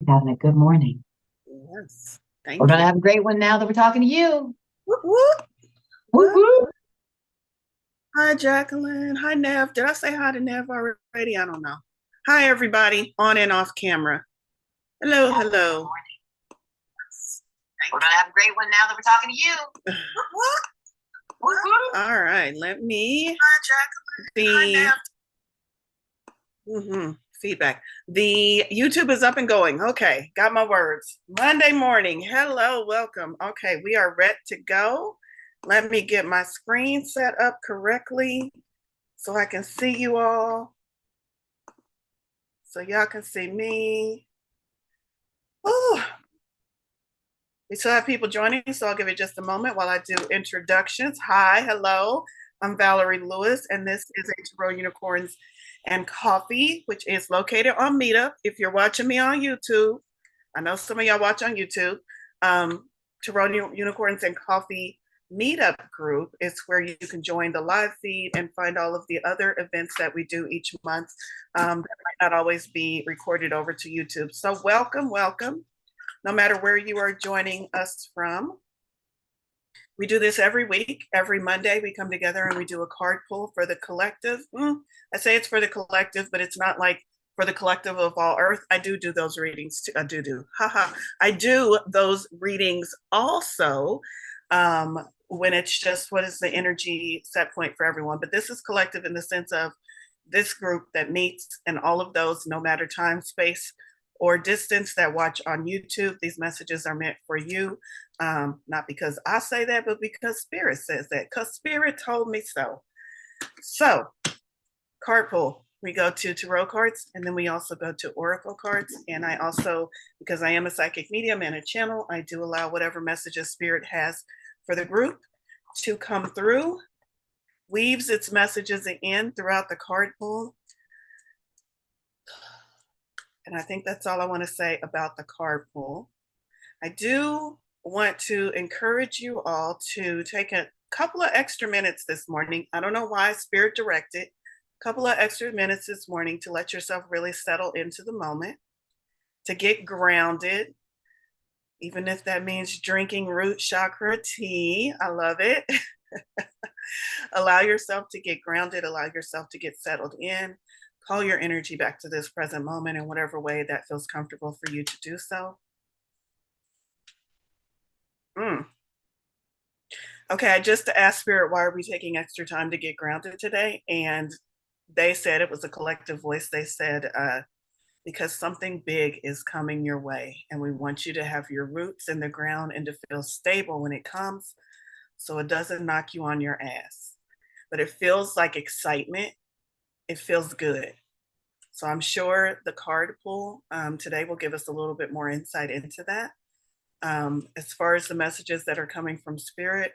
Having a good morning. Yes, We're thank going you. to have a great one now that we're talking to you. Whoop, whoop. Whoop, What? whoop. Hi, Jacqueline. Hi, Nev. Did I say hi to Nev already? I don't know. Hi, everybody, on and off camera. Hello, hello. We're going to have a great one now that we're talking to you. All right, let me. Hi, Jacqueline. Hi, Nev. Feedback. The YouTube is up and going. Okay, got my words. Monday morning. Hello, welcome. Okay, we are ready to go. Let me get my screen set up correctly so I can see you all. So y'all can see me. Oh, we still have people joining, so I'll give it just a moment while I do introductions. Hi, hello. I'm Valorie Lewis, and this is a Tarot Unicorns and Coffee, which is located on Meetup. If you're watching me on YouTube, I know some of y'all watch on YouTube. Tarot Unicorns and Coffee Meetup group is where you can join the live feed and find all of the other events that we do each month that might not always be recorded over to YouTube. So welcome, welcome. No matter where you are joining us from. We do this every week. Every Monday, we come together and we do a card pull for the collective. I say it's for the collective, but it's not like for the collective of all Earth. I do those readings too. I do those readings also when it's just what is the energy set point for everyone. But this is collective in the sense of this group that meets, and all of those, no matter time, space, or distance, that watch on YouTube. These messages are meant for you, not because I say that, but because Spirit says that, because Spirit told me so. So, card pull. We go to tarot cards, and then we also go to oracle cards. And I also, because I am a psychic medium and a channel, I do allow whatever messages Spirit has for the group to come through, weaves its messages in throughout the card pull. And I think that's all I want to say about the card pull. I do want to encourage you all to take a couple of extra minutes this morning. I don't know why Spirit directed a couple of extra minutes this morning to let yourself really settle into the moment, to get grounded, even if that means drinking root chakra tea. I love it. Allow yourself to get grounded, allow yourself to get settled in. Call your energy back to this present moment in whatever way that feels comfortable for you to do so. Okay, I just asked Spirit, why are we taking extra time to get grounded today? And they said, it was a collective voice. They said, because something big is coming your way, and we want you to have your roots in the ground and to feel stable when it comes, so it doesn't knock you on your ass. But it feels like excitement. It feels good. So I'm sure the card pull today will give us a little bit more insight into that. As far as the messages that are coming from Spirit,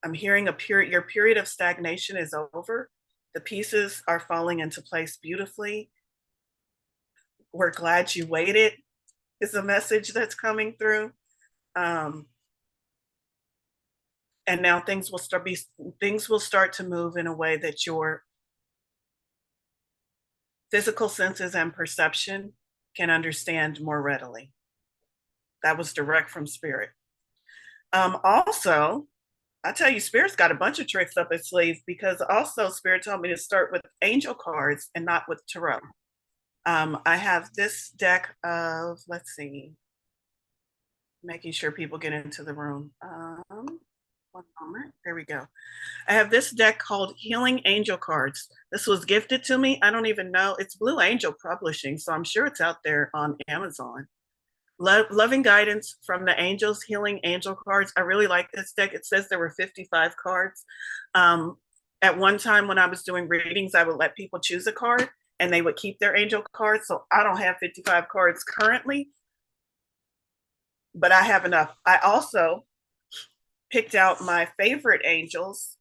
I'm hearing your period of stagnation is over. The pieces are falling into place beautifully. We're glad you waited is a message that's coming through. And now things will start to move in a way that your physical senses and perception can understand more readily. That was direct from Spirit. Also, I tell you, Spirit's got a bunch of tricks up its sleeve, because also Spirit told me to start with angel cards and not with tarot. I have this deck of, let's see, making sure people get into the room. One moment, there we go. I have this deck called Healing Angel Cards. This was gifted to me. I don't even know. It's Blue Angel Publishing, so I'm sure it's out there on Amazon. Loving guidance from the angels, healing angel cards. I really like this deck. It says there were 55 cards. At one time when I was doing readings, I would let people choose a card and they would keep their angel cards. So I don't have 55 cards currently, but I have enough. I also picked out my favorite angels,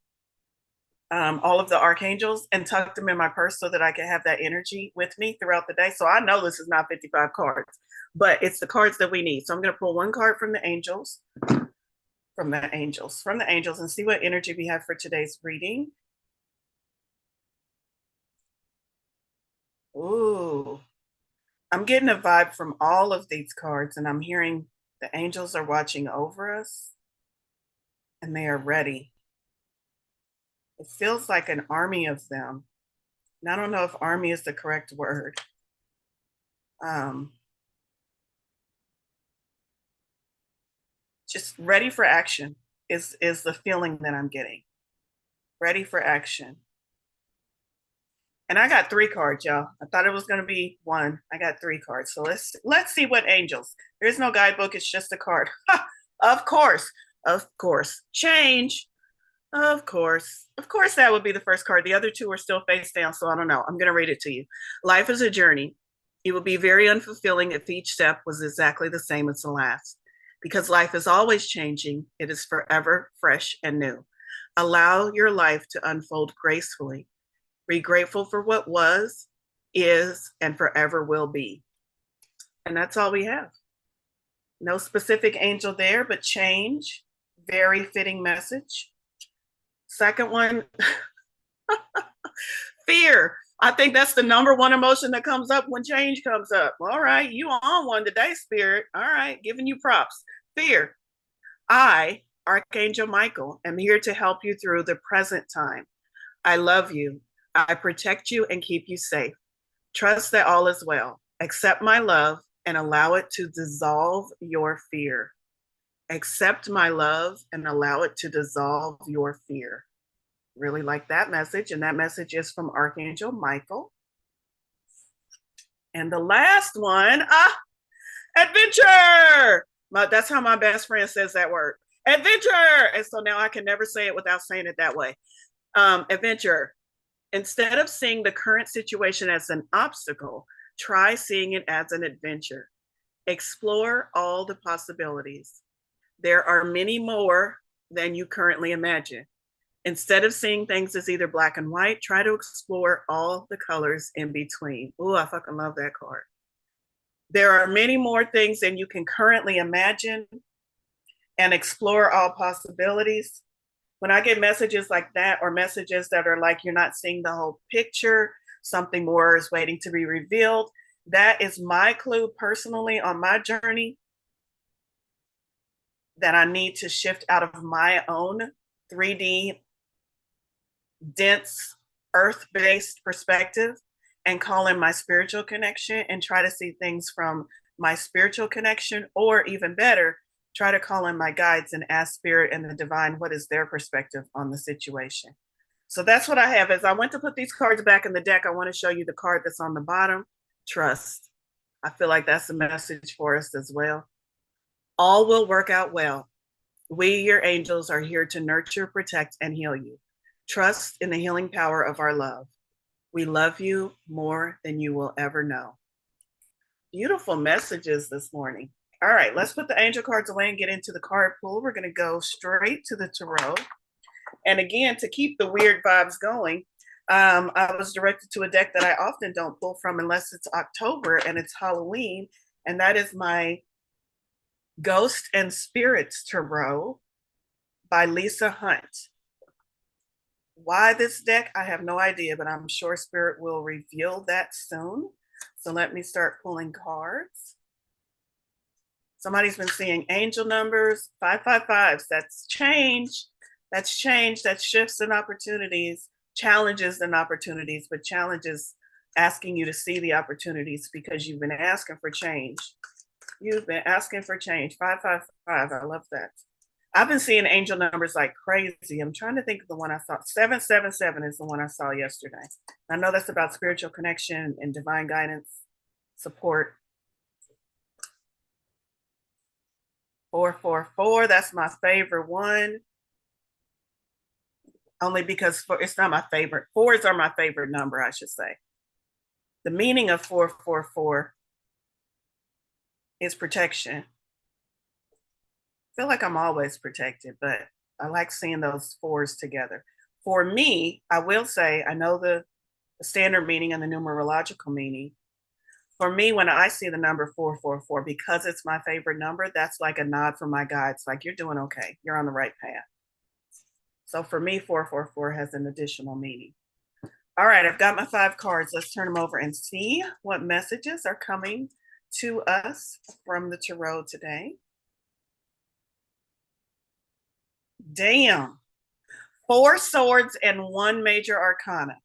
all of the archangels, and tucked them in my purse so that I could have that energy with me throughout the day. So I know this is not 55 cards, but it's the cards that we need. So I'm going to pull one card from the angels, and see what energy we have for today's reading. Ooh, I'm getting a vibe from all of these cards, and I'm hearing the angels are watching over us and they are ready. It feels like an army of them. And I don't know if army is the correct word. Just ready for action is the feeling that I'm getting. Ready for action. And I got 3 cards, y'all. I thought it was going to be 1. I got 3 cards. So let's see what angels. There's no guidebook. It's just a card. Of course. Of course. Change. Of course. Of course, that would be the first card. The other 2 are still face down, so I don't know. I'm going to read it to you. Life is a journey. It would be very unfulfilling if each step was exactly the same as the last. Because life is always changing, it is forever fresh and new. Allow your life to unfold gracefully. Be grateful for what was, is, and forever will be. And that's all we have. No specific angel there, but change. Very fitting message. Second one, fear. I think that's the number 1 emotion that comes up when change comes up. All right, you on one today, Spirit. All right, giving you props. Fear. I, Archangel Michael, am here to help you through the present time. I love you. I protect you and keep you safe. Trust that all is well. Accept my love and allow it to dissolve your fear. Accept my love and allow it to dissolve your fear. Really like that message. And that message is from Archangel Michael. And the last one, adventure. That's how my best friend says that word. Adventure. And so now I can never say it without saying it that way. Adventure. Instead of seeing the current situation as an obstacle, try seeing it as an adventure. Explore all the possibilities. There are many more than you currently imagine. Instead of seeing things as either black and white, try to explore all the colors in between. Oh, I fucking love that card. There are many more things than you can currently imagine, and explore all possibilities. When I get messages like that, or messages that are like you're not seeing the whole picture, something more is waiting to be revealed, that is my clue personally on my journey that I need to shift out of my own 3D, dense, earth-based perspective and call in my spiritual connection and try to see things from my spiritual connection, or even better, try to call in my guides and ask spirit and the divine what is their perspective on the situation. So that's what I have. As I went to put these cards back in the deck, I want to show you the card that's on the bottom, trust. I feel like that's a message for us as well. All will work out well. We, your angels, are here to nurture, protect, and heal you. Trust in the healing power of our love. We love you more than you will ever know. Beautiful messages this morning. All right, let's put the angel cards away and get into the card pool. We're going to go straight to the tarot. And again, to keep the weird vibes going, I was directed to a deck that I often don't pull from unless it's October and it's Halloween. And that is my Ghost and Spirits Tarot by Lisa Hunt. Why this deck? I have no idea, but I'm sure Spirit will reveal that soon. So let me start pulling cards. Somebody's been seeing angel numbers, 555s. That's change. That's change. That's shifts and opportunities, challenges and opportunities, but challenges asking you to see the opportunities because you've been asking for change. You've been asking for change. 555. I love that. I've been seeing angel numbers like crazy. I'm trying to think of the one I saw. 777 is the one I saw yesterday. I know that's about spiritual connection and divine guidance, support. 444, that's my favorite one. Only because it's not my favorite. 4s are my favorite number, I should say. The meaning of 444 is protection. I feel like I'm always protected, but I like seeing those 4s together. For me, I will say, I know the standard meaning and the numerological meaning. For me, when I see the number 444, because it's my favorite number, that's like a nod from my guides, like you're doing okay, you're on the right path. So for me, 444 has an additional meaning. All right, I've got my 5 cards. Let's turn them over and see what messages are coming to us from the tarot today. Damn. 4 swords and 1 major arcana.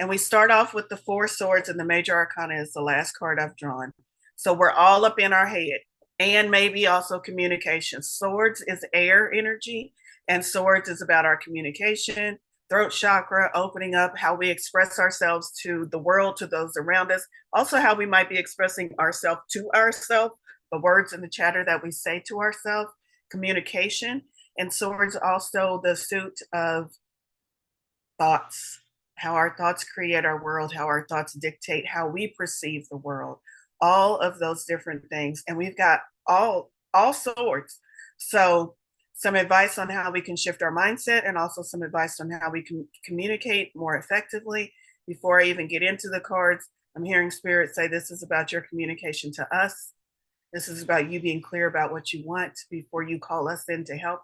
And we start off with the 4 swords, and the major arcana is the last card I've drawn. So we're all up in our head, and maybe also communication. Swords is air energy, and swords is about our communication, throat chakra, opening up, how we express ourselves to the world, to those around us. Also, how we might be expressing ourselves to ourselves, the words and the chatter that we say to ourselves, communication. And swords also the suit of thoughts, how our thoughts create our world, how our thoughts dictate how we perceive the world, all of those different things. And we've got all swords. So some advice on how we can shift our mindset, and also some advice on how we can communicate more effectively. Before I even get into the cards, I'm hearing Spirit say this is about your communication to us. This is about you being clear about what you want before you call us in to help.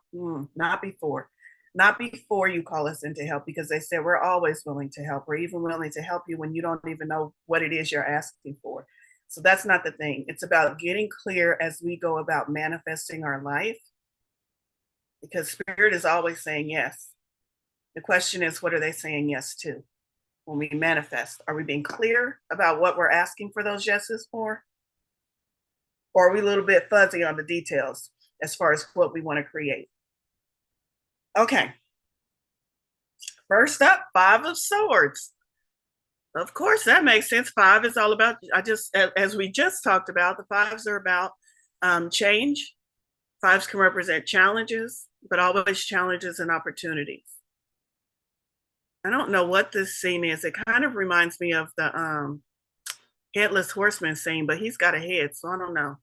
Not before. Not before you call us in to help, because they said we're always willing to help. We're even willing to help you when you don't even know what it is you're asking for. So that's not the thing. It's about getting clear as we go about manifesting our life, because Spirit is always saying yes. The question is, what are they saying yes to when we manifest? Are we being clear about what we're asking for those yeses for? Or are we a little bit fuzzy on the details as far as what we want to create? Okay. First up, 5 of Swords. Of course, that makes sense. 5 is all about, as we just talked about, the 5s are about change. 5s can represent challenges, but always challenges and opportunities. I don't know what this scene is. It kind of reminds me of the Headless Horseman scene, but he's got a head, so I don't know.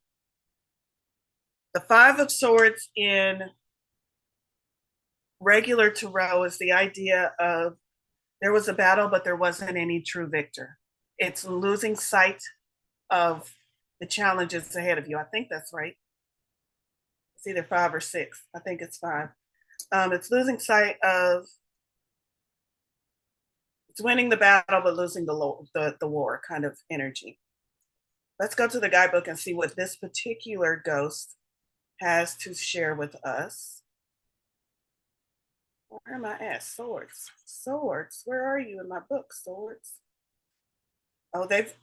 The 5 of Swords in regular tarot is the idea of there was a battle, but there wasn't any true victor. It's losing sight of the challenges ahead of you. I think that's right. It's either 5 or 6. I think it's 5. It's losing sight of, it's winning the battle, but losing the war kind of energy. Let's go to the guidebook and see what this particular ghost has to share with us. Where am I at? Swords. Swords. Where are you in my book? Swords. Oh, they've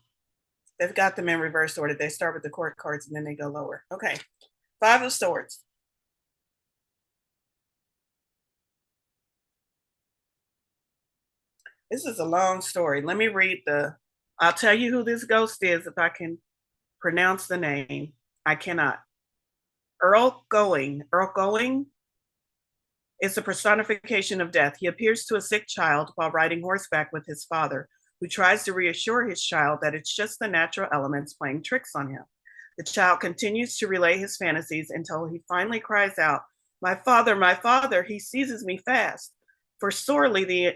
got them in reverse order. They start with the court cards and then they go lower. Okay. 5 of Swords. This is a long story. Let me read I'll tell you who this ghost is if I can pronounce the name. I cannot. Earl Going. Earl Going is the personification of death. He appears to a sick child while riding horseback with his father, who tries to reassure his child that it's just the natural elements playing tricks on him. The child continues to relay his fantasies until he finally cries out, my father, he seizes me fast, for sorely the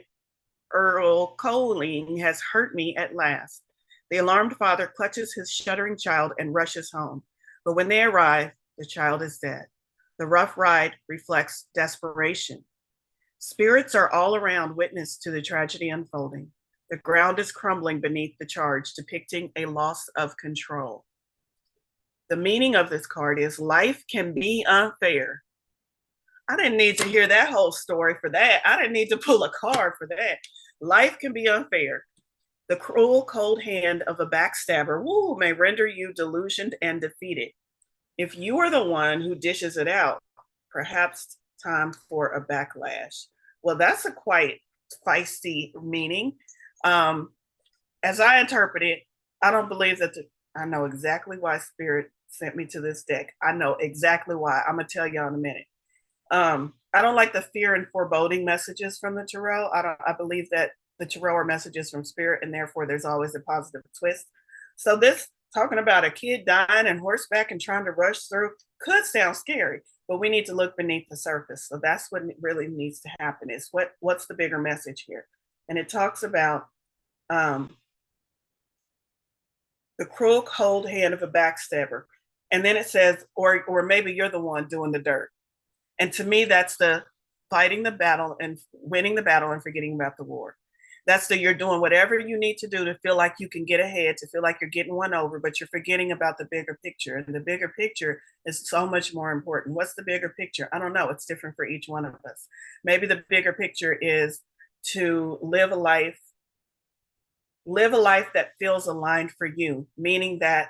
Earl Coling has hurt me at last. The alarmed father clutches his shuddering child and rushes home. But when they arrive, the child is dead. The rough ride reflects desperation. Spirits are all around witness to the tragedy unfolding. The ground is crumbling beneath the charge, depicting a loss of control. The meaning of this card is life can be unfair. I didn't need to hear that whole story for that. I didn't need to pull a card for that. Life can be unfair. The cruel, cold hand of a backstabber may render you delusioned and defeated. If you are the one who dishes it out, perhaps time for a backlash. Well, that's a quite feisty meaning. As I interpret it, I don't believe that I know exactly why Spirit sent me to this deck. I know exactly why. I'm going to tell y'all in a minute. I don't like the fear and foreboding messages from the tarot. I believe that the tarot are messages from Spirit, and therefore there's always a positive twist. So this talking about a kid dying and horseback and trying to rush through could sound scary, but we need to look beneath the surface. So that's what really needs to happen is what's the bigger message here? And it talks about the cruel, cold hand of a backstabber. And then it says, or maybe you're the one doing the dirt. And to me, that's the fighting the battle and winning the battle and forgetting about the war. That's that you're doing whatever you need to do to feel like you can get ahead, to feel like you're getting one over, but you're forgetting about the bigger picture. And the bigger picture is so much more important. What's the bigger picture? I don't know. It's different for each one of us. Maybe the bigger picture is to live a life that feels aligned for you, meaning that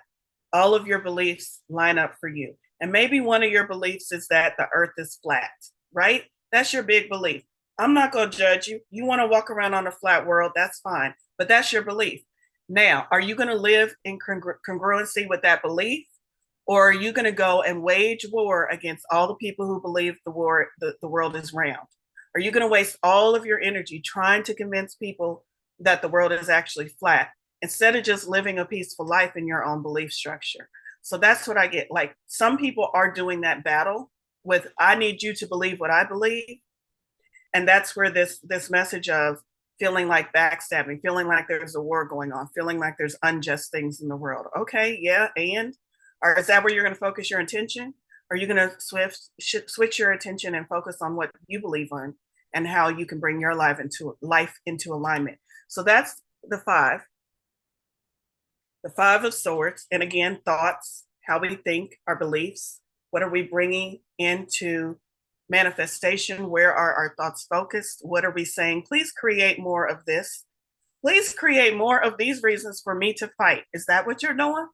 all of your beliefs line up for you. And maybe one of your beliefs is that the earth is flat, right? That's your big belief. I'm not going to judge you. You want to walk around on a flat world, that's fine. But that's your belief. Now, are you going to live in congruency with that belief? Or are you going to go and wage war against all the people who believe the world is round? Are you going to waste all of your energy trying to convince people that the world is actually flat instead of just living a peaceful life in your own belief structure? So that's what I get. Like, some people are doing that battle with, I need you to believe what I believe. And that's where this message of feeling like backstabbing, feeling like there's a war going on, feeling like there's unjust things in the world. Okay, yeah, and or is that where you're going to focus your attention? Or are you going to switch your attention and focus on what you believe in and how you can bring your life into alignment? So that's the five. The Five of Swords. And again, thoughts, how we think, our beliefs. What are we bringing into manifestation? Where are our thoughts focused? What are we saying? Please create more of this. Please create more of these reasons for me to fight. Is that what you're doing?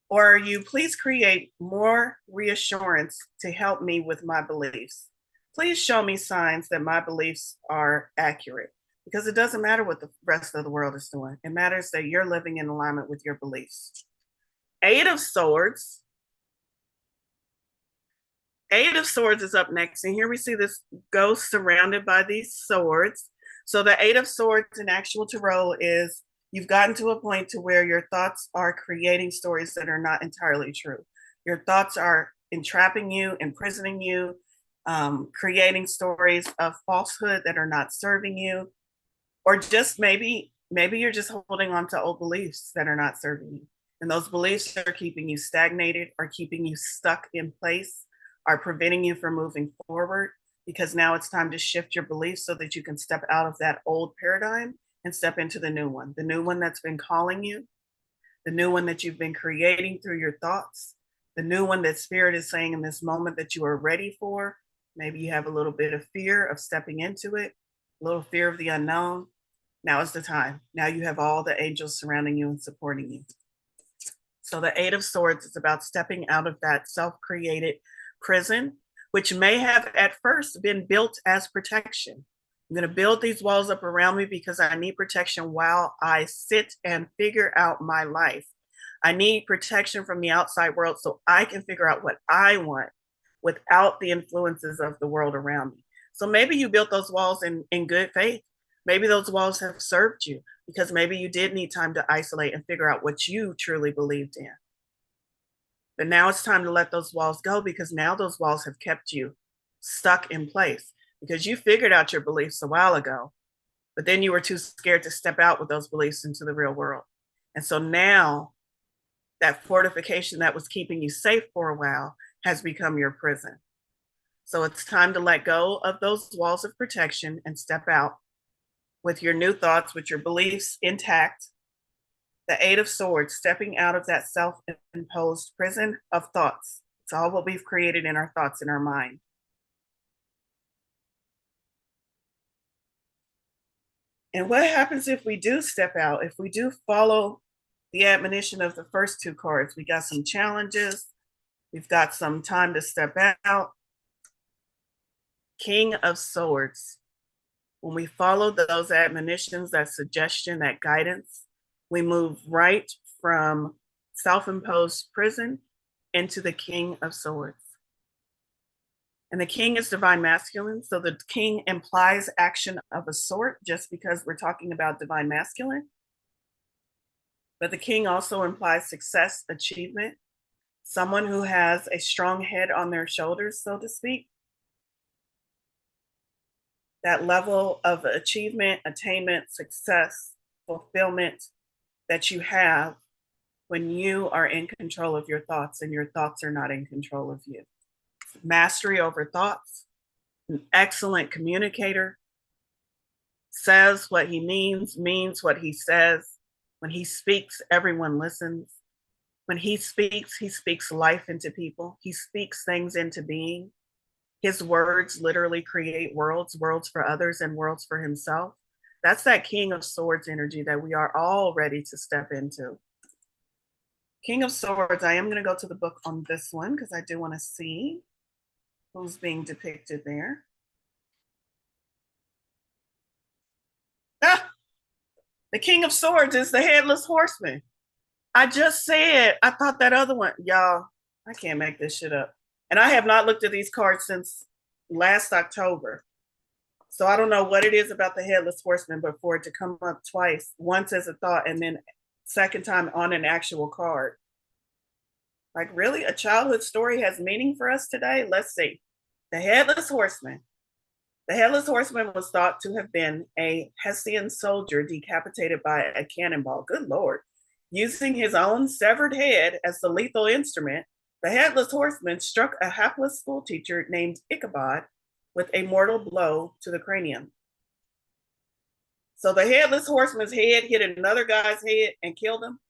Or are you, please create more reassurance to help me with my beliefs? Please show me signs that my beliefs are accurate, because it doesn't matter what the rest of the world is doing. It matters that you're living in alignment with your beliefs. Eight of Swords. Eight of Swords is up next. And here we see this ghost surrounded by these swords. So the Eight of Swords in actual tarot is, you've gotten to a point to where your thoughts are creating stories that are not entirely true. Your thoughts are entrapping you, imprisoning you, creating stories of falsehood that are not serving you, or just maybe you're just holding on to old beliefs that are not serving you. And those beliefs are keeping you stagnated, or keeping you stuck in place, are preventing you from moving forward, because now it's time to shift your beliefs so that you can step out of that old paradigm and step into the new one that's been calling you, the new one that you've been creating through your thoughts, the new one that Spirit is saying in this moment that you are ready for. Maybe you have a little bit of fear of stepping into it, a little fear of the unknown. Now is the time. Now you have all the angels surrounding you and supporting you. So the Eight of Swords is about stepping out of that self-created prison, which may have at first been built as protection. I'm going to build these walls up around me because I need protection while I sit and figure out my life. I need protection from the outside world so I can figure out what I want without the influences of the world around me. So maybe you built those walls in good faith. Maybe those walls have served you because maybe you did need time to isolate and figure out what you truly believed in. But now it's time to let those walls go, because now those walls have kept you stuck in place, because you figured out your beliefs a while ago, but then you were too scared to step out with those beliefs into the real world. And so now that fortification that was keeping you safe for a while has become your prison. So it's time to let go of those walls of protection and step out with your new thoughts, with your beliefs intact. The Eight of Swords, stepping out of that self-imposed prison of thoughts. It's all what we've created in our thoughts, in our mind. And what happens if we do step out, if we do follow the admonition of the first two cards? We got some challenges. We've got some time to step out. King of Swords. When we follow those admonitions, that suggestion, that guidance, we move right from self-imposed prison into the King of Swords. And the king is divine masculine. So the king implies action of a sort just because we're talking about divine masculine. But the king also implies success, achievement, someone who has a strong head on their shoulders, so to speak. That level of achievement, attainment, success, fulfillment that you have when you are in control of your thoughts and your thoughts are not in control of you. Mastery over thoughts, an excellent communicator, says what he means what he says. When he speaks, everyone listens. When he speaks life into people. He speaks things into being. His words literally create worlds, worlds for others and worlds for himself. That's that King of Swords energy that we are all ready to step into. King of Swords, I am going to go to the book on this one because I do want to see who's being depicted there. Ah, the King of Swords is the Headless Horseman. I just said, I thought that other one, y'all, I can't make this shit up. And I have not looked at these cards since last October. So I don't know what it is about the Headless Horseman, but for it to come up twice, once as a thought and then second time on an actual card. Like, really? A childhood story has meaning for us today? Let's see. The Headless Horseman. The Headless Horseman was thought to have been a Hessian soldier decapitated by a cannonball. Good Lord. Using his own severed head as the lethal instrument, the Headless Horseman struck a hapless schoolteacher named Ichabod with a mortal blow to the cranium. So the Headless Horseman's head hit another guy's head and killed him.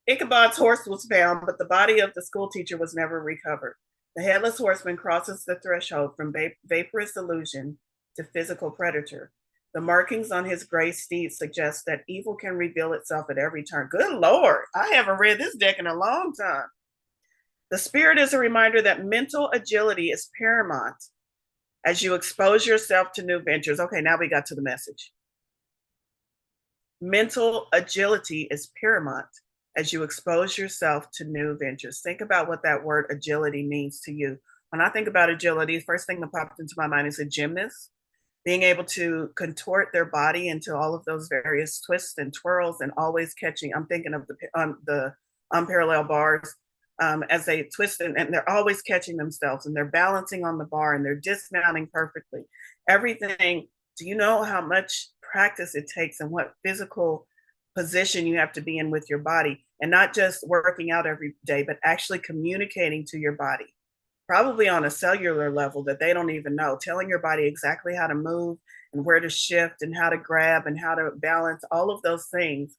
Ichabod's horse was found, but the body of the schoolteacher was never recovered. The Headless Horseman crosses the threshold from vaporous illusion to physical predator. The markings on his gray steed suggest that evil can reveal itself at every turn. Good Lord, I haven't read this deck in a long time. The spirit is a reminder that mental agility is paramount as you expose yourself to new ventures. Okay, now we got to the message. Mental agility is paramount as you expose yourself to new ventures. Think about what that word agility means to you. When I think about agility, the first thing that popped into my mind is a gymnast, being able to contort their body into all of those various twists and twirls and always catching. I'm thinking of the unparalleled bars as they twist and they're always catching themselves and they're balancing on the bar and they're dismounting perfectly. Everything. Do you know how much practice it takes and what physical position you have to be in with your body, and not just working out every day, but actually communicating to your body, probably on a cellular level that they don't even know, telling your body exactly how to move and where to shift and how to grab and how to balance, all of those things.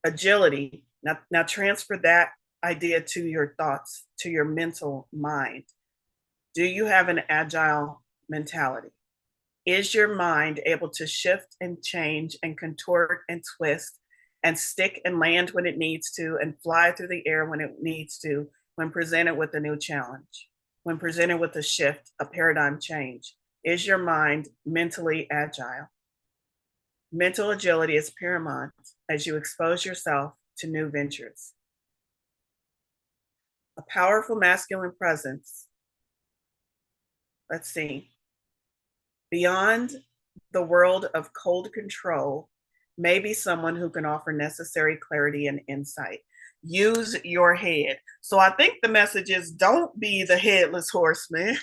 Agility. Now transfer that idea to your thoughts, to your mental mind. Do you have an agile mentality? Is your mind able to shift and change and contort and twist and stick and land when it needs to and fly through the air when it needs to, when presented with a new challenge, when presented with a shift, a paradigm change? Is your mind mentally agile? Mental agility is paramount as you expose yourself to new ventures. A powerful masculine presence. Let's see. Beyond the world of cold control, may be someone who can offer necessary clarity and insight. Use your head. So I think the message is, don't be the headless horseman.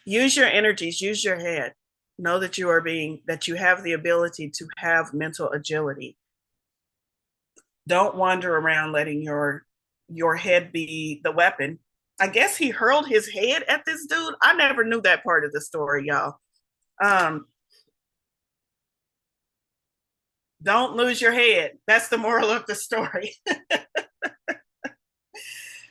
Use your energies, use your head. Know that that you have the ability to have mental agility. Don't wander around letting your head be the weapon. I guess he hurled his head at this dude. I never knew that part of the story, y'all. Don't lose your head. That's the moral of the story.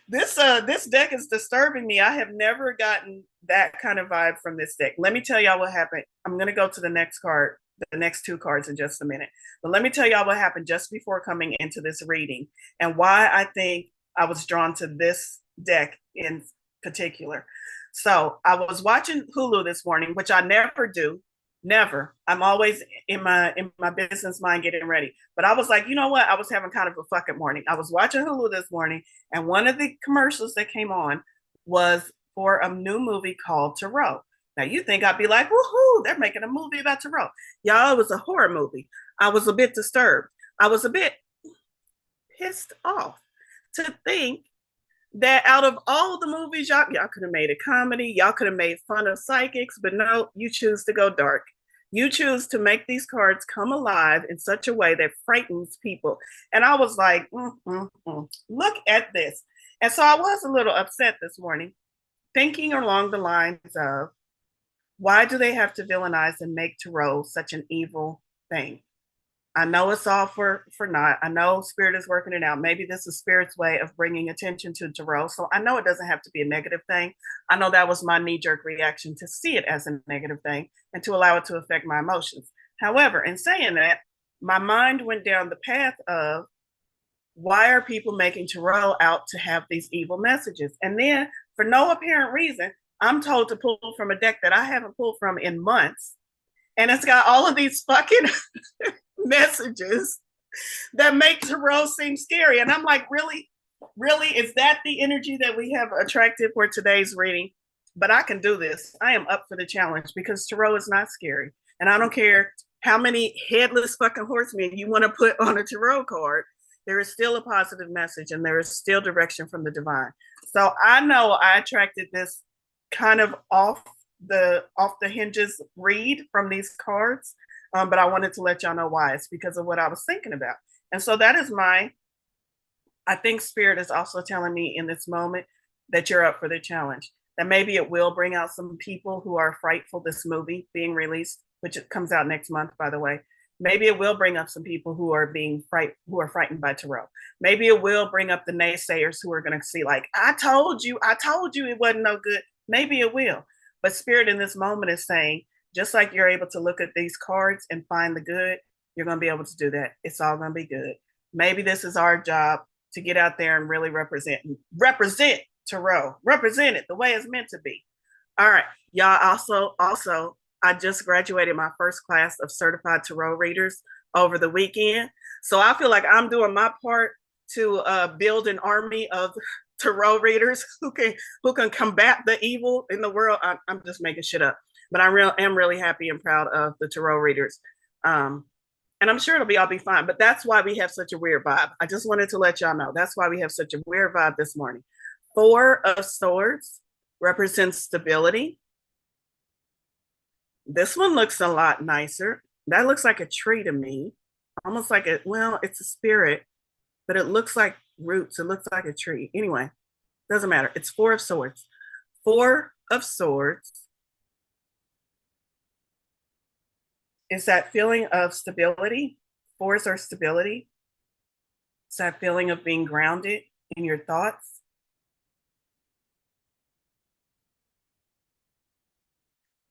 This deck is disturbing me. I have never gotten that kind of vibe from this deck. Let me tell y'all what happened. I'm going to go to the next card, the next two cards in just a minute. But let me tell y'all what happened just before coming into this reading and why I think I was drawn to this deck in particular. So I was watching Hulu this morning, which I never do. Never. I'm always in my business mind getting ready. But I was like, you know what? I was having kind of a fucking morning. I was watching Hulu this morning, and one of the commercials that came on was for a new movie called Tarot. Now you think I'd be like, woohoo, they're making a movie about Tarot. Y'all, it was a horror movie. I was a bit disturbed. I was a bit pissed off to think that out of all the movies, y'all could have made a comedy, y'all could have made fun of psychics, but no, you choose to go dark. You choose to make these cards come alive in such a way that frightens people. And I was like, look at this. And so I was a little upset this morning, thinking along the lines of, Why do they have to villainize and make tarot such an evil thing? I know it's all for naught. I know Spirit is working it out. Maybe this is Spirit's way of bringing attention to tarot. So I know it doesn't have to be a negative thing. I know that was my knee-jerk reaction to see it as a negative thing and to allow it to affect my emotions. However, in saying that, my mind went down the path of, why are people making tarot out to have these evil messages? And then, for no apparent reason, I'm told to pull from a deck that I haven't pulled from in months. And it's got all of these fucking messages that make tarot seem scary. And I'm like, really? Really? Is that the energy that we have attracted for today's reading? But I can do this. I am up for the challenge because tarot is not scary. And I don't care how many headless fucking horsemen you want to put on a tarot card. There is still a positive message and there is still direction from the divine. So I know I attracted this kind of off the hinges read from these cards, but I wanted to let y'all know why. It's because of what I was thinking about. And so that is I think Spirit is also telling me in this moment that you're up for the challenge, that maybe it will bring out some people who are frightful. This movie being released, which it comes out next month, by the way. Maybe it will bring up some people who are frightened by tarot. Maybe it will bring up the naysayers who are going to see, like, I told you it wasn't no good. Maybe it will. But Spirit in this moment is saying, just like you're able to look at these cards and find the good, you're going to be able to do that. It's all going to be good. Maybe this is our job to get out there and really represent tarot, represent it the way it's meant to be. All right, y'all. Also, I just graduated my first class of certified tarot readers over the weekend. So I feel like I'm doing my part to build an army of tarot readers who can combat the evil in the world. I'm just making shit up, but I am really happy and proud of the tarot readers. And I'm sure I'll be fine, but that's why we have such a weird vibe. I just wanted to let y'all know. That's why we have such a weird vibe this morning. 4 of Swords represents stability. This one looks a lot nicer. That looks like a tree to me. Almost like it's a spirit, but it looks like roots. It looks like a tree. Anyway, doesn't matter. It's 4 of Swords. 4 of Swords is that feeling of stability. 4s are stability. It's that feeling of being grounded in your thoughts.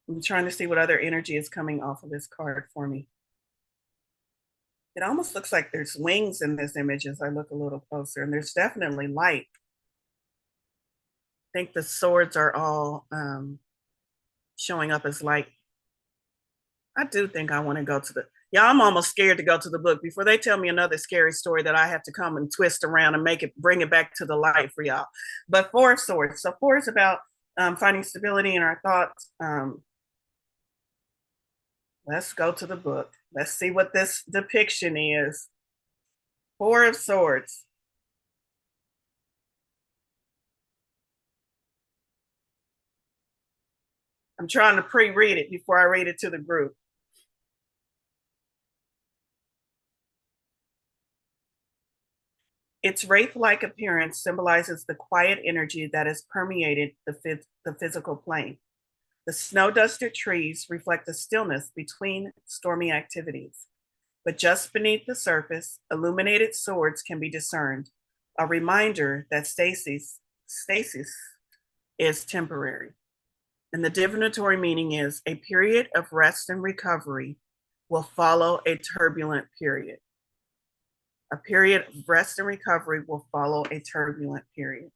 I'm trying to see what other energy is coming off of this card for me. It almost looks like there's wings in this image as I look a little closer, and there's definitely light. I think the swords are all showing up as light. I do think I want to go to I'm almost scared to go to the book before they tell me another scary story that I have to come and twist around and bring it back to the light for y'all. But 4 of Swords. So 4 is about finding stability in our thoughts. Let's go to the book. Let's see what this depiction is. 4 of Swords. I'm trying to pre-read it before I read it to the group. Its wraith-like appearance symbolizes the quiet energy that has permeated the physical plane. The snow-dusted trees reflect the stillness between stormy activities. But just beneath the surface, illuminated swords can be discerned, a reminder that stasis is temporary. And the divinatory meaning is a period of rest and recovery will follow a turbulent period. A period of rest and recovery will follow a turbulent period.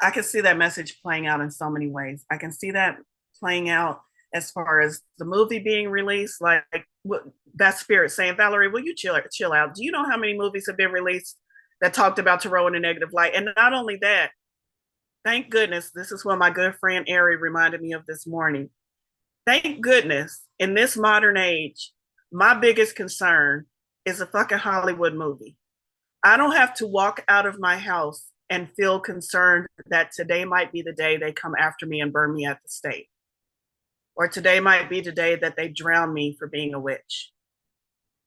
I can see that message playing out in so many ways. I can see that playing out as far as the movie being released, like that Spirit saying, Valorie, will you chill out? Do you know how many movies have been released that talked about tarot in a negative light? And not only that, thank goodness, this is what my good friend Ari reminded me of this morning. Thank goodness, in this modern age, my biggest concern is a fucking Hollywood movie. I don't have to walk out of my house and feel concerned that today might be the day they come after me and burn me at the stake. Or today might be the day that they drown me for being a witch.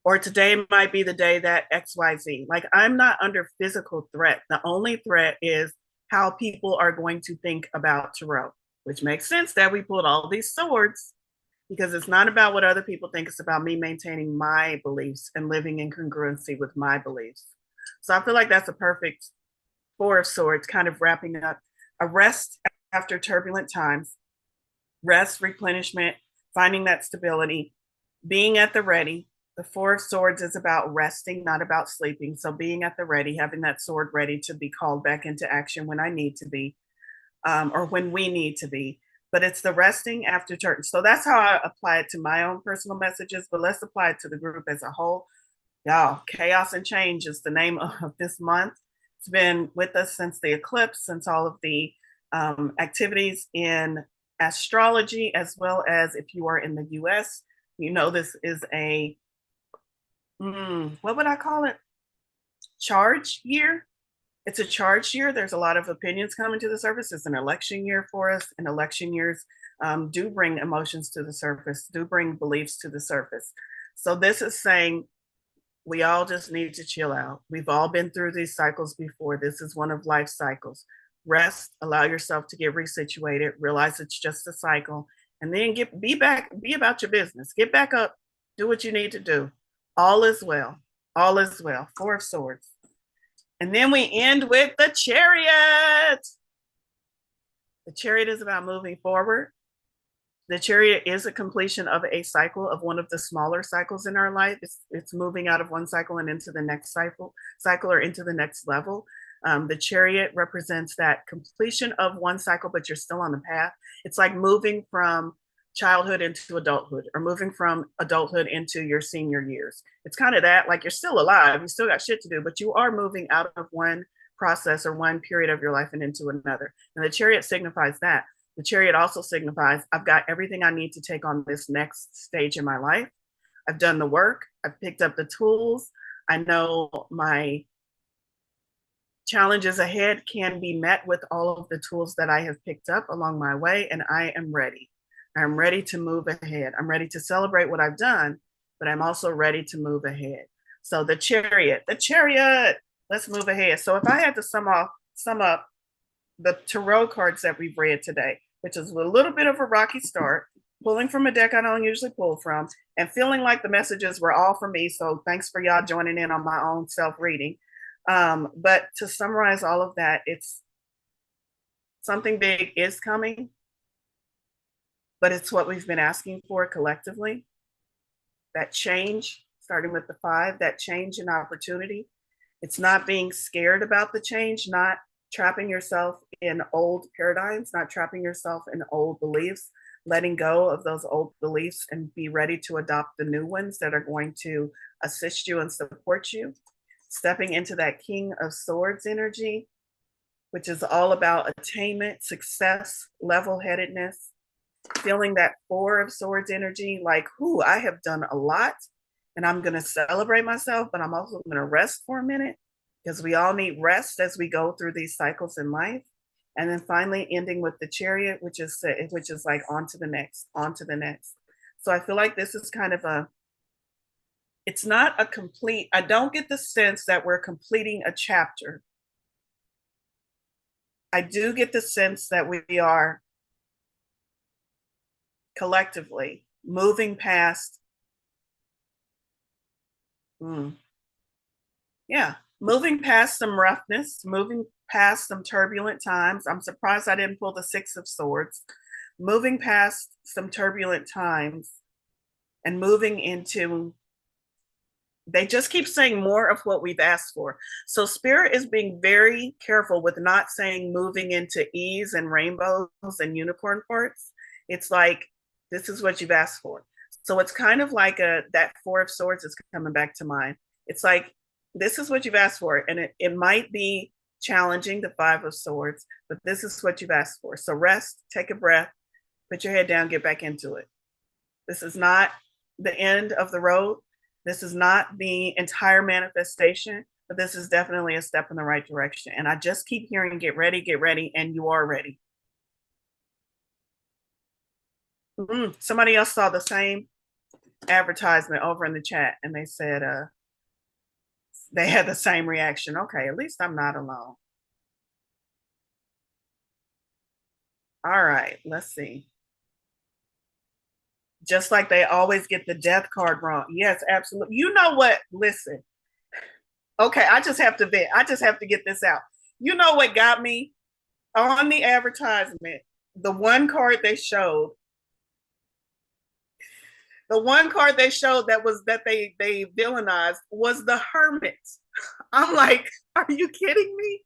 Or today might be the day that XYZ. Like, I'm not under physical threat. The only threat is how people are going to think about tarot, which makes sense that we pulled all these swords, because it's not about what other people think. It's about me maintaining my beliefs and living in congruency with my beliefs. So I feel like that's a perfect Four of Swords, kind of wrapping up a rest after turbulent times, rest, replenishment, finding that stability, being at the ready. The Four of Swords is about resting, not about sleeping. So being at the ready, having that sword ready to be called back into action when I need to be, or when we need to be. But it's the resting after turn. So that's how I apply it to my own personal messages, but let's apply it to the group as a whole. Y'all, chaos and change is the name of this month. It's been with us since the eclipse, since all of the activities in astrology, as well as if you are in the US, you know this is a, what would I call it? Charge year. It's a charge year. There's a lot of opinions coming to the surface. It's an election year for us, and election years do bring emotions to the surface, do bring beliefs to the surface. So this is saying we all just need to chill out. We've all been through these cycles before. This is one of life cycles. Rest, allow yourself to get resituated, realize it's just a cycle, and then be about your business. Get back up, do what you need to do. All is well. All is well. Four of Swords. And then we end with the Chariot. The Chariot is about moving forward. The Chariot is a completion of a cycle, of one of the smaller cycles in our life. It's moving out of one cycle and into the next cycle or into the next level. The Chariot represents that completion of one cycle, but you're still on the path. It's like moving from childhood into adulthood, or moving from adulthood into your senior years. It's kind of that, like you're still alive, you still got shit to do, but you are moving out of one process or one period of your life and into another. And the Chariot signifies that. The Chariot also signifies I've got everything I need to take on this next stage in my life. I've done the work. I've picked up the tools. I know my challenges ahead can be met with all of the tools that I have picked up along my way, and I am ready. I'm ready to move ahead. I'm ready to celebrate what I've done, but I'm also ready to move ahead. So the Chariot, let's move ahead. So if I had to sum up the tarot cards that we've read today, which is a little bit of a rocky start, pulling from a deck I don't usually pull from, and feeling like the messages were all for me. So thanks for y'all joining in on my own self-reading. But to summarize all of that, it's something big is coming, but it's what we've been asking for collectively. That change, starting with the 5, that change in opportunity. It's not being scared about the change, not trapping yourself in old paradigms, not trapping yourself in old beliefs, letting go of those old beliefs and be ready to adopt the new ones that are going to assist you and support you. Stepping into that King of Swords energy, which is all about attainment, success, level-headedness. Feeling that 4 of Swords energy, like, I have done a lot and I'm going to celebrate myself, but I'm also going to rest for a minute, because we all need rest as we go through these cycles in life. And then finally ending with the Chariot, which is like on to the next. So I feel like this is kind of it's not a complete, I don't get the sense that we're completing a chapter. I do get the sense that we are collectively moving past, moving past some roughness, moving past some turbulent times. I'm surprised I didn't pull the 6 of Swords. Moving past some turbulent times and moving into, they just keep saying more of what we've asked for. So Spirit is being very careful with not saying moving into ease and rainbows and unicorn parts. It's like, this is what you've asked for. So it's kind of like that 4 of Swords is coming back to mind. It's like, this is what you've asked for. And it might be challenging, the 5 of Swords, but this is what you've asked for. So rest, take a breath, put your head down, get back into it. This is not the end of the road. This is not the entire manifestation, but this is definitely a step in the right direction. And I just keep hearing, get ready, and you are ready. Somebody else saw the same advertisement over in the chat, and they said they had the same reaction. Okay, at least I'm not alone. All right, let's see. Just like they always get the death card wrong. Yes, absolutely. You know what? Listen. Okay, I just have to vent. I just have to get this out. You know what got me on the advertisement? The one card they showed. The one card they showed that they villainized was the Hermit. I'm like, are you kidding me?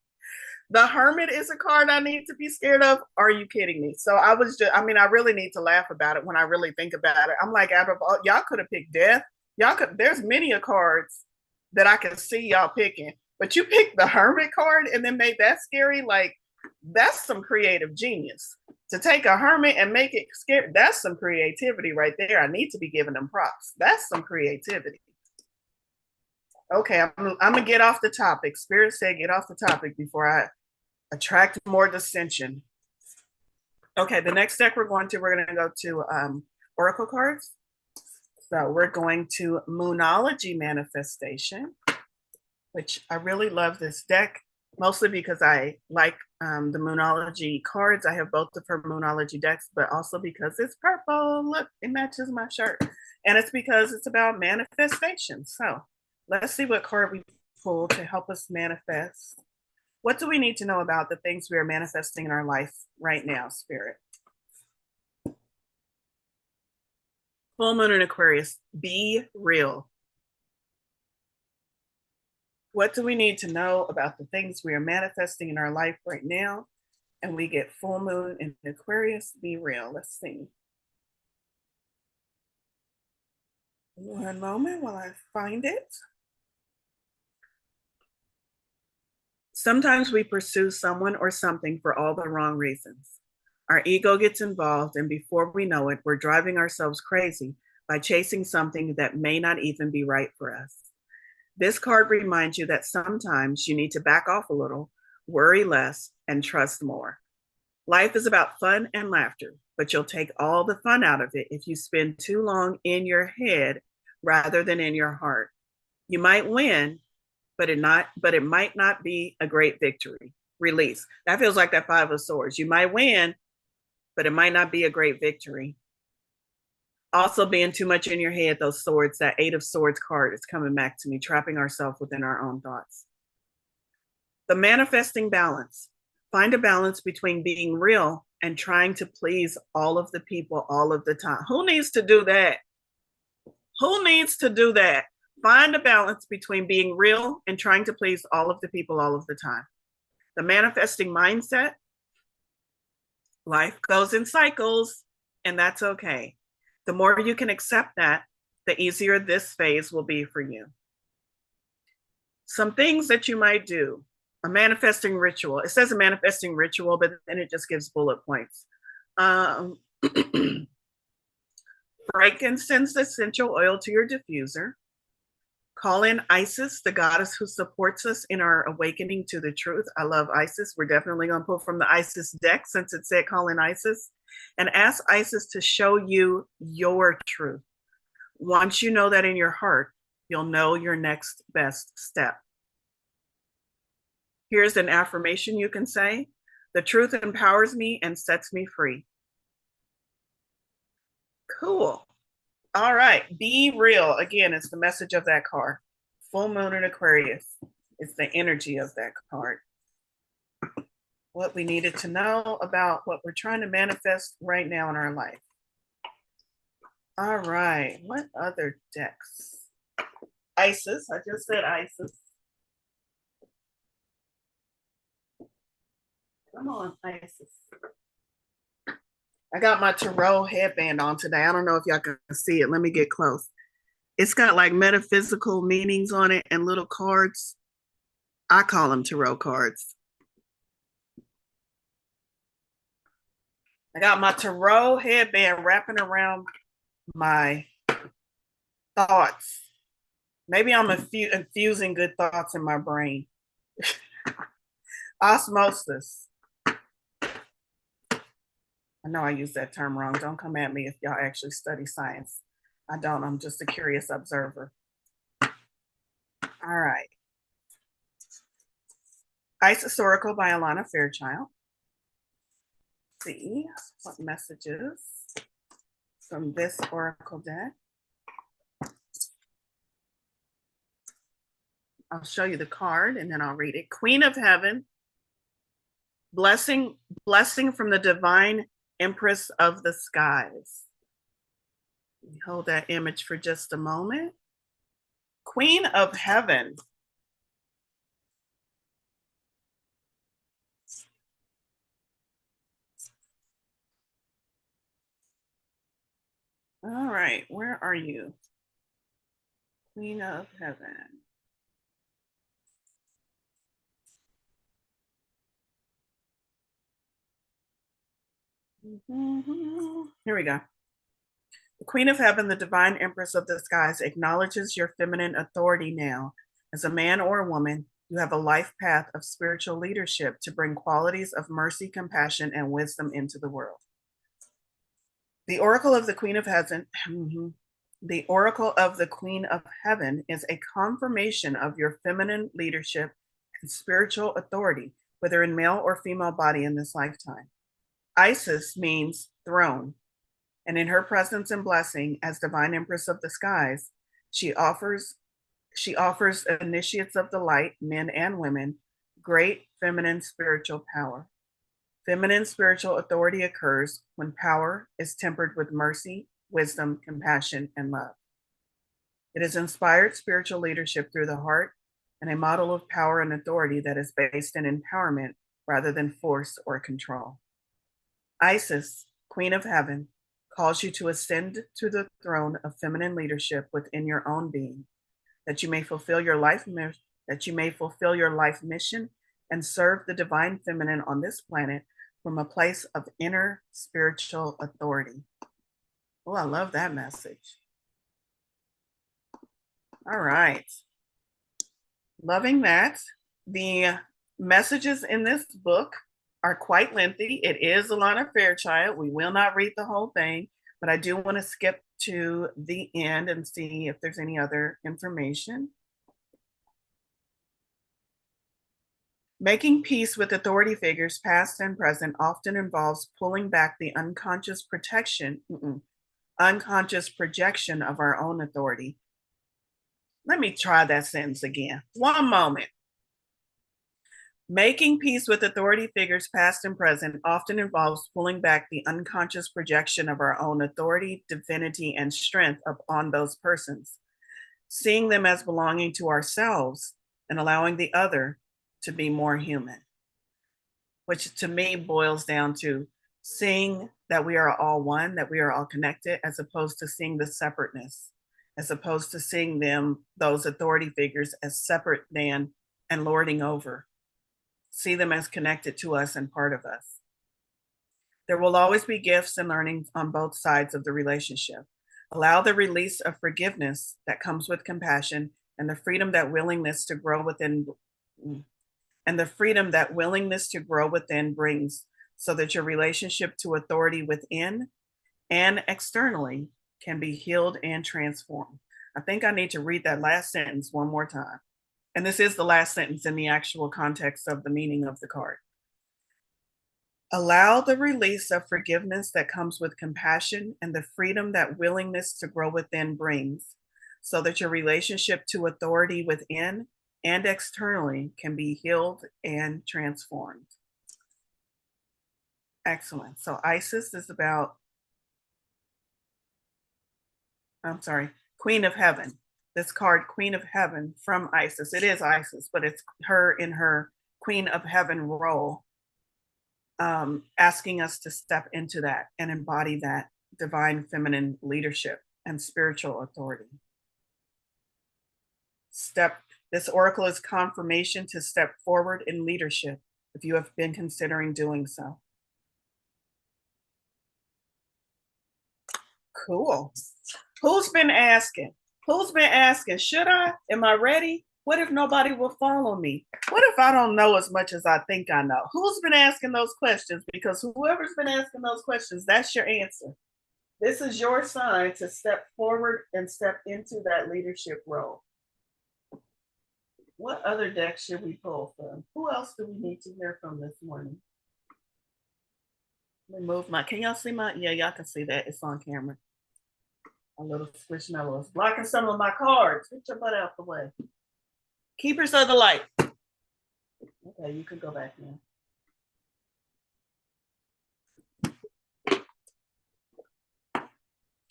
The Hermit is a card I need to be scared of. Are you kidding me? So I was just, I mean, I really need to laugh about it when I really think about it. I'm like, out of all, y'all could have picked death. Y'all could, there's many of cards that I can see y'all picking, but you picked the Hermit card and then made that scary. Like, that's some creative genius. To take a hermit and make it scary, that's some creativity right there. I need to be giving them props. That's some creativity. Okay, I'm gonna get off the topic. Spirit said get off the topic before I attract more dissension. Okay, the next deck we're going to go to Oracle cards. So we're going to Moonology Manifestation, which I really love this deck, mostly because I like the Moonology cards. I have both of her Moonology decks, but also because it's purple. Look, it matches my shirt. And it's because it's about manifestation. So let's see what card we pull to help us manifest. What do we need to know about the things we are manifesting in our life right now, Spirit? Full Moon in Aquarius, be real. What do we need to know about the things we are manifesting in our life right now? And we get Full Moon in Aquarius, be real. Let's see. One moment while I find it. Sometimes we pursue someone or something for all the wrong reasons. Our ego gets involved, and before we know it, we're driving ourselves crazy by chasing something that may not even be right for us. This card reminds you that sometimes you need to back off a little, worry less, and trust more. Life is about fun and laughter, but you'll take all the fun out of it if you spend too long in your head rather than in your heart. You might win, but it might not be a great victory. Release. That feels like that Five of Swords. You might win, but it might not be a great victory. Also, being too much in your head, those swords, that Eight of Swords card is coming back to me, trapping ourselves within our own thoughts. The manifesting balance. Find a balance between being real and trying to please all of the people all of the time. Who needs to do that? Who needs to do that? Find a balance between being real and trying to please all of the people all of the time. The manifesting mindset. Life goes in cycles, and that's okay. The more you can accept that, the easier this phase will be for you. Some things that you might do. A manifesting ritual. It says a manifesting ritual, but then it just gives bullet points. Frankincense essential oil to your diffuser. Call in Isis, the goddess who supports us in our awakening to the truth. I love Isis. We're definitely going to pull from the Isis deck since it said call in Isis. And ask Isis to show you your truth. Once you know that in your heart, you'll know your next best step. Here's an affirmation you can say. The truth empowers me and sets me free. Cool. All right. Be real. Again, it's the message of that card. Full Moon in Aquarius. It's the energy of that card. What we needed to know about what we're trying to manifest right now in our life. All right. What other decks? Isis. I just said Isis. Come on, Isis. I got my tarot headband on today. I don't know if y'all can see it. Let me get close. It's got like metaphysical meanings on it and little cards. I call them tarot cards. I got my tarot headband wrapping around my thoughts. Maybe I'm infusing good thoughts in my brain. Osmosis. I know I used that term wrong. Don't come at me if y'all actually study science. I don't. I'm just a curious observer. All right. Isis Oracle by Alana Fairchild. see what messages from this oracle deck. I'll show you the card and then I'll read it. Queen of Heaven, blessing from the divine Empress of the skies. Hold that image for just a moment. Queen of Heaven. All right, where are you? Queen of Heaven. Here we go. The Queen of Heaven, the divine Empress of the skies, acknowledges your feminine authority now. As a man or a woman, you have a life path of spiritual leadership to bring qualities of mercy, compassion, and wisdom into the world. The Oracle of the Queen of Heaven, the Oracle of the Queen of Heaven is a confirmation of your feminine leadership and spiritual authority, whether in male or female body in this lifetime. Isis means throne, and in her presence and blessing as divine Empress of the skies, she offers initiates of the light, men and women, great feminine spiritual power. Feminine spiritual authority occurs when power is tempered with mercy, wisdom, compassion, and love. It is inspired spiritual leadership through the heart and a model of power and authority that is based in empowerment rather than force or control. Isis, Queen of Heaven, calls you to ascend to the throne of feminine leadership within your own being, that you may fulfill your life mission and serve the divine feminine on this planet from a place of inner spiritual authority. Oh, I love that message. All right. Loving that. The messages in this book are quite lengthy. It is Alana Fairchild. We will not read the whole thing, but I do want to skip to the end and see if there's any other information. Making peace with authority figures, past and present, often involves pulling back the unconscious projection of our own authority. Let me try that sentence again. One moment. Making peace with authority figures, past and present, often involves pulling back the unconscious projection of our own authority, divinity, and strength upon those persons, seeing them as belonging to ourselves and allowing the other to be more human, which to me boils down to seeing that we are all one, that we are all connected, as opposed to seeing the separateness, as opposed to seeing those authority figures, as separate than and lording over. See them as connected to us and part of us. There will always be gifts and learnings on both sides of the relationship. Allow the release of forgiveness that comes with compassion and the freedom that willingness to grow within brings, so that your relationship to authority within and externally can be healed and transformed. I think I need to read that last sentence one more time. And this is the last sentence in the actual context of the meaning of the card. Allow the release of forgiveness that comes with compassion and the freedom that willingness to grow within brings, so that your relationship to authority within and externally can be healed and transformed. Excellent. So Isis is about, Queen of Heaven. This card, Queen of Heaven, from Isis. It is Isis, but it's her in her Queen of Heaven role, asking us to step into that and embody that divine feminine leadership and spiritual authority. This oracle is confirmation to step forward in leadership if you have been considering doing so. Cool. Who's been asking? Should I? Am I ready? What if nobody will follow me? What if I don't know as much as I think I know? Who's been asking those questions? Because whoever's been asking those questions, that's your answer. This is your sign to step forward and step into that leadership role. What other deck should we pull from? Who else do we need to hear from this morning? Let me move my, can y'all see my, yeah, y'all can see that. It's on camera. A little squishmallow is blocking some of my cards. Get your butt out the way. Keepers of the light. Okay, you can go back now.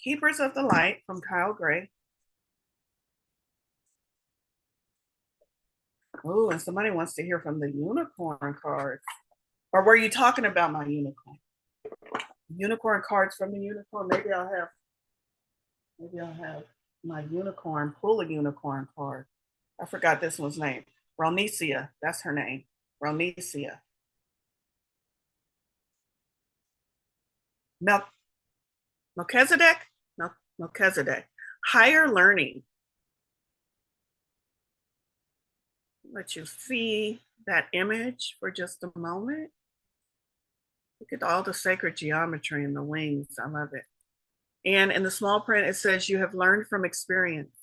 Keepers of the Light from Kyle Gray. Oh, and somebody wants to hear from the unicorn cards. Or were you talking about my unicorn? Unicorn cards from the unicorn. Maybe I'll have my unicorn, pull a unicorn card. I forgot this one's name. Ronisia, that's her name. Ronisia. Melchizedek? No, Melchizedek. Higher learning. Let you see that image for just a moment. Look at all the sacred geometry in the wings. I love it. And in the small print, it says, you have learned from experience.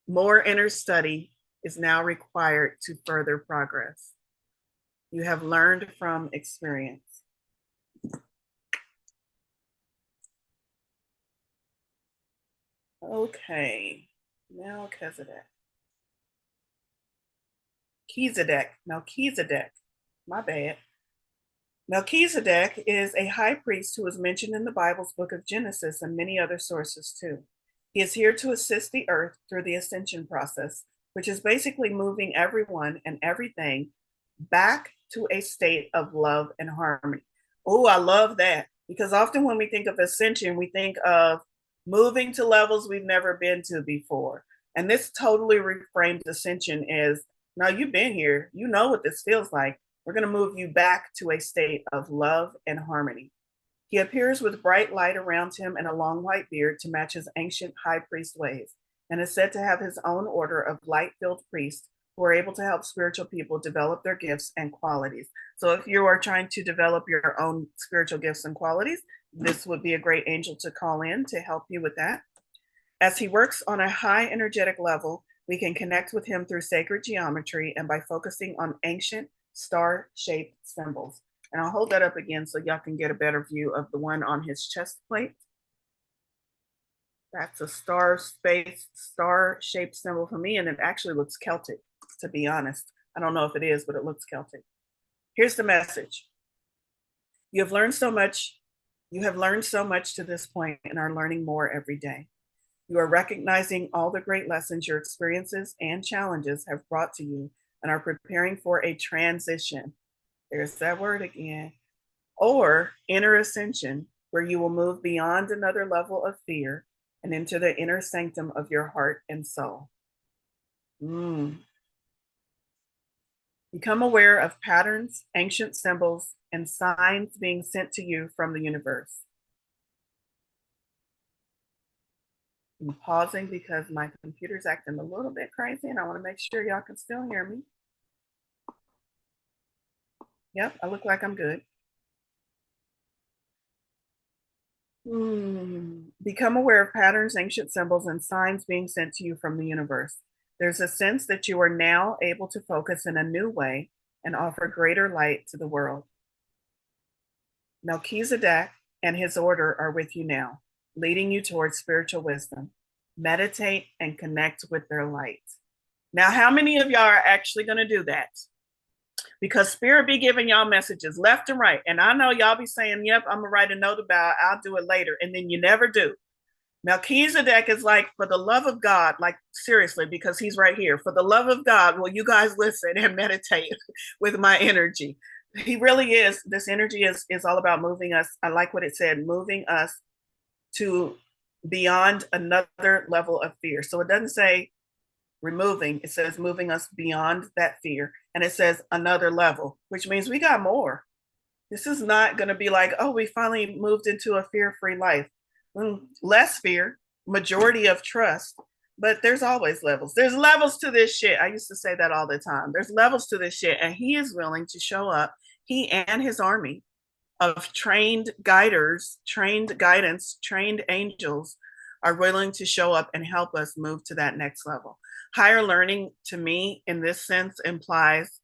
More inner study is now required to further progress. You have learned from experience. Okay, Melchizedek. Melchizedek, my bad. Melchizedek is a high priest who is mentioned in the Bible's book of Genesis and many other sources too. He is here to assist the earth through the ascension process, which is basically moving everyone and everything back to a state of love and harmony. Oh, I love that, because often when we think of ascension, we think of moving to levels we've never been to before. And this totally reframes ascension as, now you've been here, you know what this feels like. We're going to move you back to a state of love and harmony. He appears with bright light around him and a long white beard to match his ancient high priest ways, and is said to have his own order of light-filled priests who are able to help spiritual people develop their gifts and qualities. So if you are trying to develop your own spiritual gifts and qualities, this would be a great angel to call in to help you with that. As he works on a high energetic level, we can connect with him through sacred geometry and by focusing on ancient star-shaped symbols. And I'll hold that up again so y'all can get a better view of the one on his chest plate. That's a star-shaped symbol for me, and it actually looks Celtic, to be honest. I don't know if it is, but it looks Celtic. Here's the message. You have learned so much to this point and are learning more every day. You are recognizing all the great lessons your experiences and challenges have brought to you and are preparing for a transition. There's that word again. Or inner ascension, where you will move beyond another level of fear and into the inner sanctum of your heart and soul. Become aware of patterns, ancient symbols, and signs being sent to you from the universe. I'm pausing because my computer's acting a little bit crazy and I want to make sure y'all can still hear me. Yep, I look like I'm good. Become aware of patterns, ancient symbols, and signs being sent to you from the universe. There's a sense that you are now able to focus in a new way and offer greater light to the world. Melchizedek and his order are with you now, leading you towards spiritual wisdom. Meditate and connect with their light. Now, how many of y'all are actually going to do that? Because Spirit be giving y'all messages left and right. And I know y'all be saying, yep, I'm going to write a note about it. I'll do it later. And then you never do. Melchizedek is like, for the love of God, like seriously, because he's right here. For the love of God, will you guys listen and meditate with my energy? He really is. This energy is all about moving us. I like what it said, moving us to beyond another level of fear. So it doesn't say removing, it says moving us beyond that fear. And it says another level, which means we got more. This is not going to be like, oh, we finally moved into a fear-free life. Less fear, majority of trust, but there's always levels. There's levels to this shit. I used to say that all the time. There's levels to this shit, and he is willing to show up. He and his army of trained guiders, trained guidance, trained angels are willing to show up and help us move to that next level. Higher learning, to me, in this sense, implies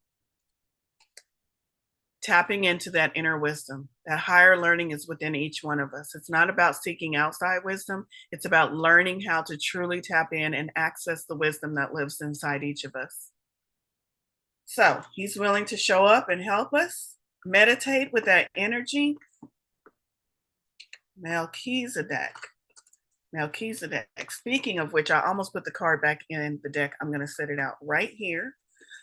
tapping into that inner wisdom. That higher learning is within each one of us. It's not about seeking outside wisdom. It's about learning how to truly tap in and access the wisdom that lives inside each of us. So he's willing to show up and help us meditate with that energy. Melchizedek. Melchizedek. Speaking of which, I almost put the card back in the deck. I'm going to set it out right here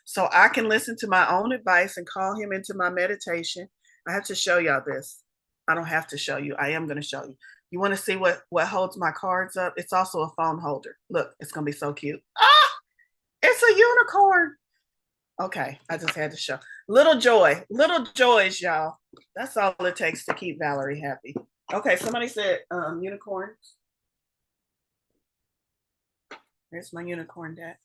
so I can listen to my own advice and call him into my meditation. I have to show y'all this. I don't have to show you. I am going to show you. You want to see what holds my cards up? It's also a phone holder. Look, it's going to be so cute. Ah, it's a unicorn. Okay, I just had to show. Little joys, y'all. That's all it takes to keep Valorie happy. Okay, somebody said unicorns. There's my unicorn deck.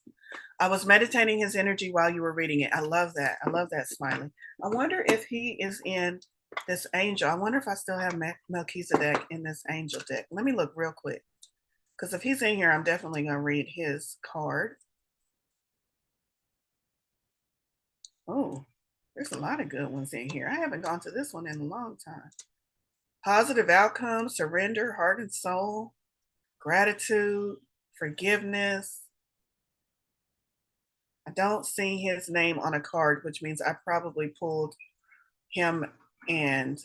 I was meditating his energy while you were reading it. I love that. I love that, Smiley. I wonder if he is in this angel. I wonder if I still have Melchizedek in this angel deck. Let me look real quick. Because if he's in here, I'm definitely going to read his card. Oh, there's a lot of good ones in here. I haven't gone to this one in a long time. Positive outcomes, surrender, heart and soul, gratitude, forgiveness. I don't see his name on a card, which means I probably pulled him and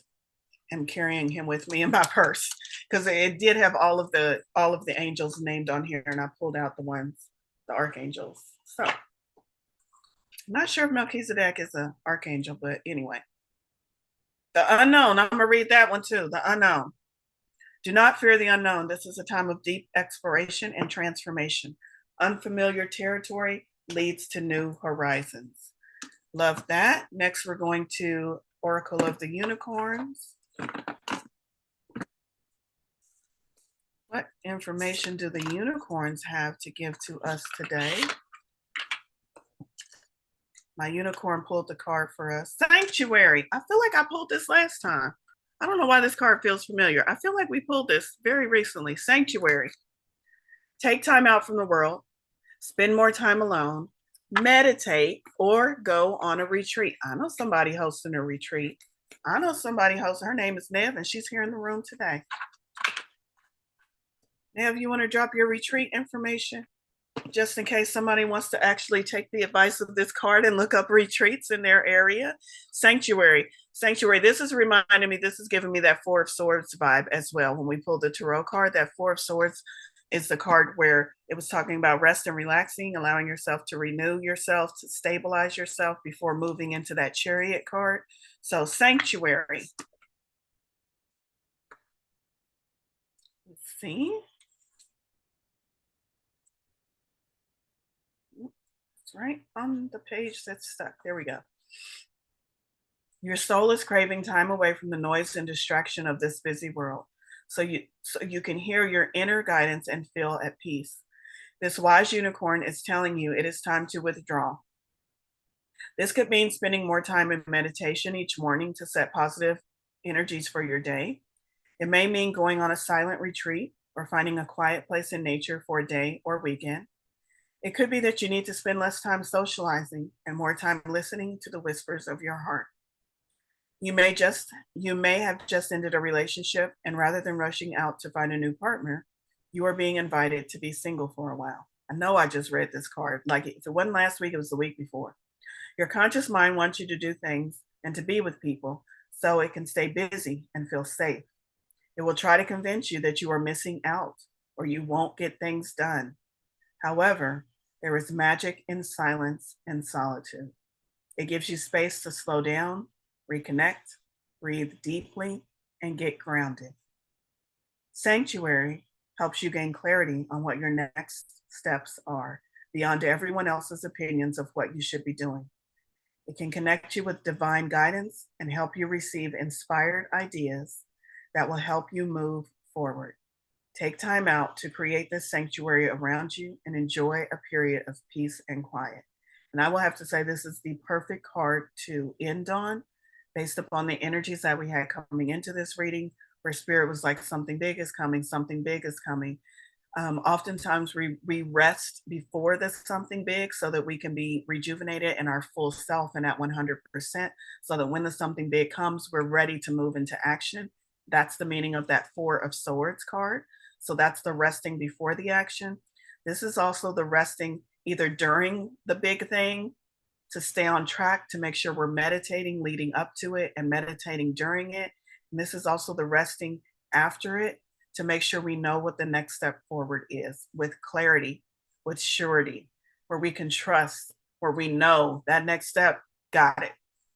am carrying him with me in my purse, because it did have all of the angels named on here, and I pulled out the archangels. So I'm not sure if Melchizedek is an archangel, but anyway. The unknown, I'm going to read that one too. The unknown. Do not fear the unknown. This is a time of deep exploration and transformation. Unfamiliar territory leads to new horizons. Love that. Next, we're going to Oracle of the Unicorns. What information do the unicorns have to give to us today? My unicorn pulled the card for us. Sanctuary. I feel like I pulled this last time. I don't know why this card feels familiar. I feel like we pulled this very recently. Sanctuary. Take time out from the world. Spend more time alone. Meditate or go on a retreat. I know somebody hosting a retreat. I know somebody hosting. Her name is Nev, and she's here in the room today. Nev, you want to drop your retreat information? Just in case somebody wants to actually take the advice of this card and look up retreats in their area. Sanctuary. Sanctuary. This is reminding me, this is giving me that Four of Swords vibe as well. When we pulled the Tarot card, that Four of Swords is the card where it was talking about rest and relaxing, allowing yourself to renew yourself, to stabilize yourself before moving into that Chariot card. So Sanctuary. Let's see. It's right on the page that's stuck. There we go. Your soul is craving time away from the noise and distraction of this busy world, so you can hear your inner guidance and feel at peace. This wise unicorn is telling you it is time to withdraw. This could mean spending more time in meditation each morning to set positive energies for your day. It may mean going on a silent retreat or finding a quiet place in nature for a day or weekend. It could be that you need to spend less time socializing and more time listening to the whispers of your heart. You may have just ended a relationship, and rather than rushing out to find a new partner, you are being invited to be single for a while. I know I just read this card. Like, if it wasn't last week, it was the week before. Your conscious mind wants you to do things and to be with people so it can stay busy and feel safe. It will try to convince you that you are missing out or you won't get things done. However, there is magic in silence and solitude. It gives you space to slow down, reconnect, breathe deeply, and get grounded. Sanctuary helps you gain clarity on what your next steps are beyond everyone else's opinions of what you should be doing. It can connect you with divine guidance and help you receive inspired ideas that will help you move forward. Take time out to create this sanctuary around you and enjoy a period of peace and quiet. And I will have to say, this is the perfect card to end on based upon the energies that we had coming into this reading, where Spirit was like, something big is coming, something big is coming. Oftentimes we rest before there's something big so that we can be rejuvenated in our full self and at 100%, so that when the something big comes, we're ready to move into action. That's the meaning of that Four of Swords card. So that's the resting before the action. This is also the resting either during the big thing to stay on track, to make sure we're meditating leading up to it and meditating during it. And this is also the resting after it, to make sure we know what the next step forward is with clarity, with surety, where we can trust, where we know that next step, got it.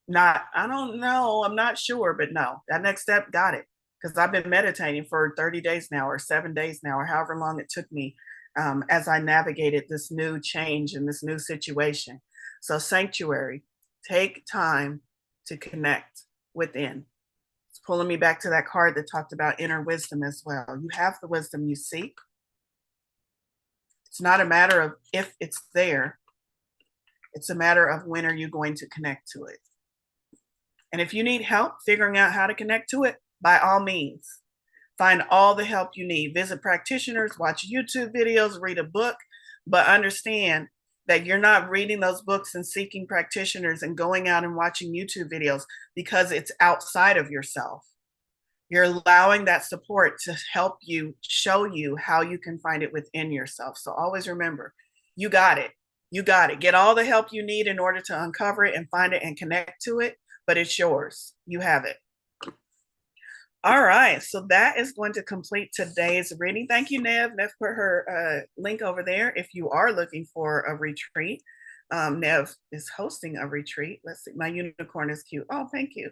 Not, I don't know, I'm not sure, but no, that next step, got it. Because I've been meditating for 30 days now, or 7 days now, or however long it took me as I navigated this new change and this new situation. So, sanctuary, take time to connect within. It's pulling me back to that card that talked about inner wisdom as well. You have the wisdom you seek. It's not a matter of if it's there, it's a matter of when are you going to connect to it. And if you need help figuring out how to connect to it, by all means, find all the help you need. Visit practitioners, watch YouTube videos, read a book, but understand that you're not reading those books and seeking practitioners and going out and watching YouTube videos because it's outside of yourself. You're allowing that support to help you, show you how you can find it within yourself. So always remember, you got it. You got it. Get all the help you need in order to uncover it and find it and connect to it, but it's yours. You have it. All right, so that is going to complete today's reading. Thank you, Nev. Nev put her link over there if you are looking for a retreat. Nev is hosting a retreat. Let's see, my unicorn is cute. Oh, thank you.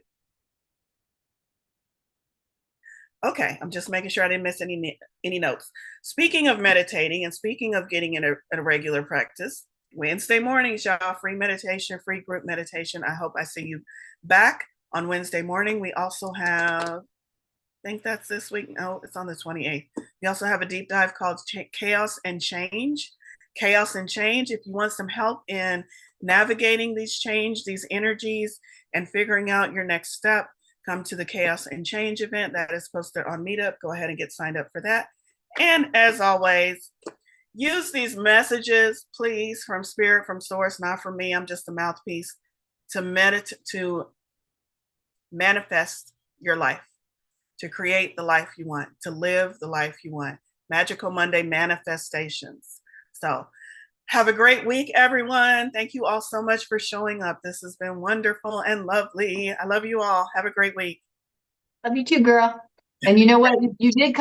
Okay, I'm just making sure I didn't miss any notes. Speaking of meditating and speaking of getting in a regular practice, Wednesday mornings, y'all, free meditation, free group meditation. I hope I see you back on Wednesday morning. We also have, I think that's this week. No, it's on the 28th. We also have a deep dive called Chaos and Change. Chaos and Change. If you want some help in navigating these change, these energies, and figuring out your next step, come to the Chaos and Change event that is posted on Meetup. Go ahead and get signed up for that. And as always, use these messages, please, from Spirit, from Source, not from me. I'm just a mouthpiece to manifest your life, to create the life you want, to live the life you want. Magical Monday manifestations. So have a great week, everyone. Thank you all so much for showing up. This has been wonderful and lovely. I love you all. Have a great week. Love you too, girl. And you know what? You did come